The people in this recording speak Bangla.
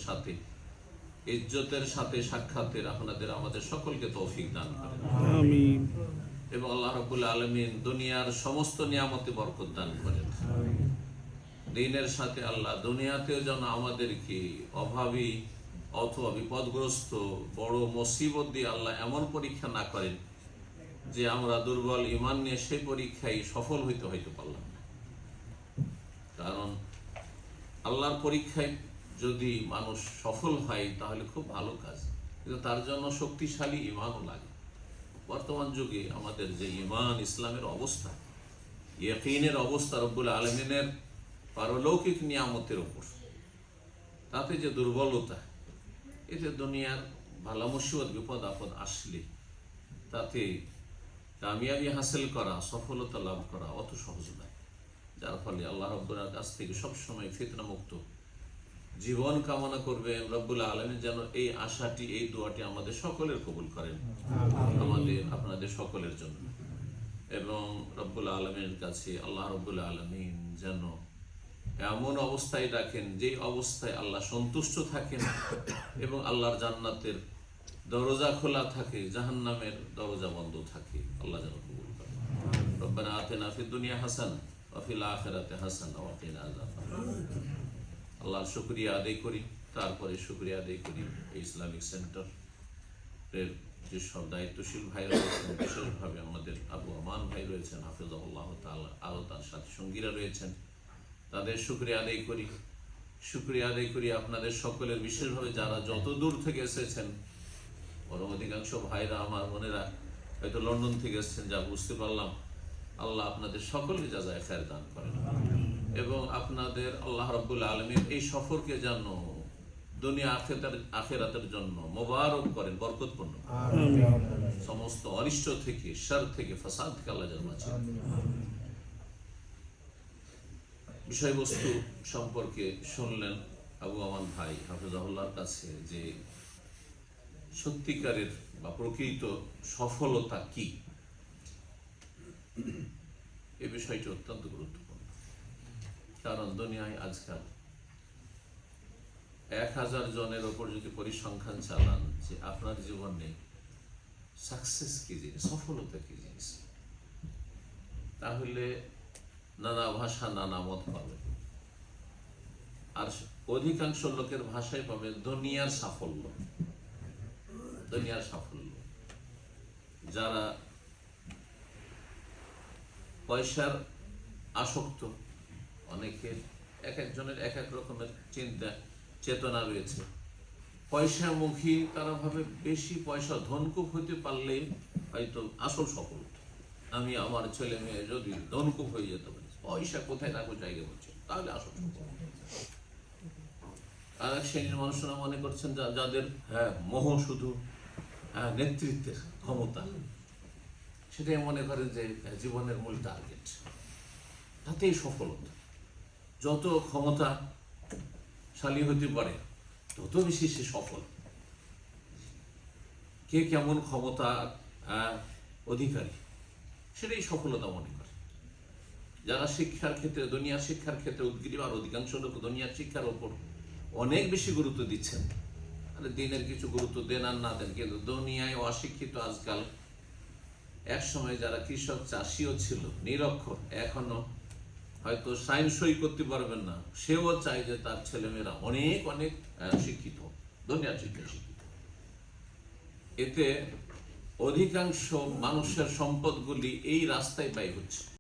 সাথে ইজ্জতের সাথে সাক্ষাতের আপনাদের আমাদের সকলকে তৌফিক দান করেন আমিন। এবং আল্লাহ রাব্বুল আলামিন দুনিয়ার সমস্ত নিয়ামতে বরকত দান করেন। দিনের সাথে আল্লাহ দুনিয়াতেও যেন আমাদেরকে অভাবী অথবা বিপদগ্রস্ত বড় মুসিবত দিয়ে আল্লাহ এমন পরীক্ষা না করেন যে আমরা দুর্বল ঈমান নিয়ে সেই পরীক্ষায় সফল হইতে পারলাম না। কারণ আল্লাহর পরীক্ষায় যদি মানুষ সফল হয় তাহলে খুব ভালো কাজ, কিন্তু তার জন্য শক্তিশালী ঈমানও লাগে। বর্তমান যুগে আমাদের যে ঈমান ইসলামের অবস্থা, ইয়াকিনের অবস্থা রব্বুল আলামিনের পারলৌকিক নিয়ামতের উপর, তাতে যে দুর্বলতা, এতে দুনিয়ার ভালো মুসিবত বিপদ আপদ আসলে তাতে কামিয়াবি হাসিল করা, সফলতা লাভ করা অত সহজ নয়। যার ফলে আল্লাহ রব্বুলের কাছ থেকে সবসময় ফিতনা মুক্ত জীবন কামনা করবেন রব্বুল আলামিন। যেন এই আশাটি, এই দোয়াটি আমাদের সকলের কবুল করেন, আমাদের আপনাদের সকলের জন্য। এবং রব্বুল আলামিনের কাছে আল্লাহ রব্বুল আলামিন যেন এমন অবস্থায় রাখেন যে অবস্থায় আল্লাহ সন্তুষ্ট থাকেন এবং আল্লাহর জান্নাতের দরজা খোলা থাকে, জাহান্নামের দরজা বন্ধ থাকে। আল্লাহ যেন কবুল করেন। রব্বানা আতিনা ফিদ দুনিয়া হাসানাহ ওয়া ফিল আখিরাতি হাসানাহ ওয়া কিনা আযাবান্নার। আল্লাহর শুকরিয়া আদায় করি, তারপরে শুকরিয়া আদায় করি এই ইসলামিক সেন্টারের যেসব দায়িত্বশীল ভাই রয়েছেন, বিশেষভাবে আমাদের আবু আমান ভাই রয়েছেন হাফিজাহুল্লাহ তাআলা, আরও তার সাথী সঙ্গীরা রয়েছেন, তাদের শুকরিয়া আদায় করি। শুকরিয়া আদায় করি আপনাদের সকলের, বিশেষভাবে যারা যত দূর থেকে এসেছেন। বরং অধিকাংশ ভাইরা, আমার বোনেরা হয়তো লন্ডন থেকে এসেছেন, যা বুঝতে পারলাম। আল্লাহ আপনাদের সকলকে জাযায়ে খায়ের দান করেন এবং আপনাদের আল্লাহ রাব্বুল আলামিন এই সফরকে যেন দুনিয়া আখিরাতের জন্য মোবারক করেন, বরকতপূর্ণ সমস্ত অনিষ্ট থেকে, শার থেকে, ফাসাদ থেকে আল্লাহ যেন বাঁচান। বিষয়বস্তু সম্পর্কে শুনলেন আবু আমান ভাই হাফিজাহুল্লাহর কাছে যে সত্যিকারের বা প্রকৃত সফলতা কি, এ বিষয়টি অত্যন্ত গুরুত্বপূর্ণ। কারণ দুনিয়ায় আজকাল 1000 জনের ওপর যদি পরিসংখ্যান চালান যে আপনার জীবনে সাকসেস কি জিনিস, সফলতা কি জিনিস, তাহলে নানা ভাষা নানা মত পাবে। আর অধিকাংশ লোকের ভাষায় পাবে দুনিয়ার সাফল্য। দুনিয়ার সাফল্য, যারা পয়সার আসক্ত, অনেকের এক একজনের এক এক রকমের চিন্তা চেতনা রয়েছে। পয়সামুখী, তারা ভাবে বেশি পয়সা ধনকুপ হইতে পারলেই হয়তো আসল সফলতা। আমি আমার ছেলে মেয়ে যদি ধনকুপ হয়ে যেতে পারি, পয়সা কোথায় রাখবো জায়গা বলছে, তাহলে আসল সফলতা। আর এক শ্রেণীর মানুষরা মনে করছেন যাদের মোহ শুধু নেতৃত্বের ক্ষমতা, সেটাই মনে করেন যে জীবনের মূল টার্গেট, তাতেই সফলতা। যত ক্ষমতাশালী হতে পারে তত বেশি সে সফল। কে কেমন ক্ষমতা অধিকারী, সেটাই সফলতা মনে করে। যারা শিক্ষার ক্ষেত্রে, দুনিয়ার শিক্ষার ক্ষেত্রে উদ্গ্রীব, আর অধিকাংশ লোক দুনিয়ার শিক্ষার ওপর অনেক বেশি গুরুত্ব দিচ্ছেন। মানে দিনের কিছু গুরুত্ব দেন আর না দেন, কিন্তু দুনিয়ায় অশিক্ষিত আজকাল, এক সময় যারা কৃষক চাষিও ছিল নিরক্ষর, এখনো হয়তো সাইন সই করতে পারবেন না, সেও চায় যে তার ছেলেমেয়েরা অনেক অনেক শিক্ষিত, দুনিয়ার শিক্ষা শিক্ষিত। এতে অধিকাংশ মানুষের সম্পদগুলি এই রাস্তায় ব্যয় হচ্ছে।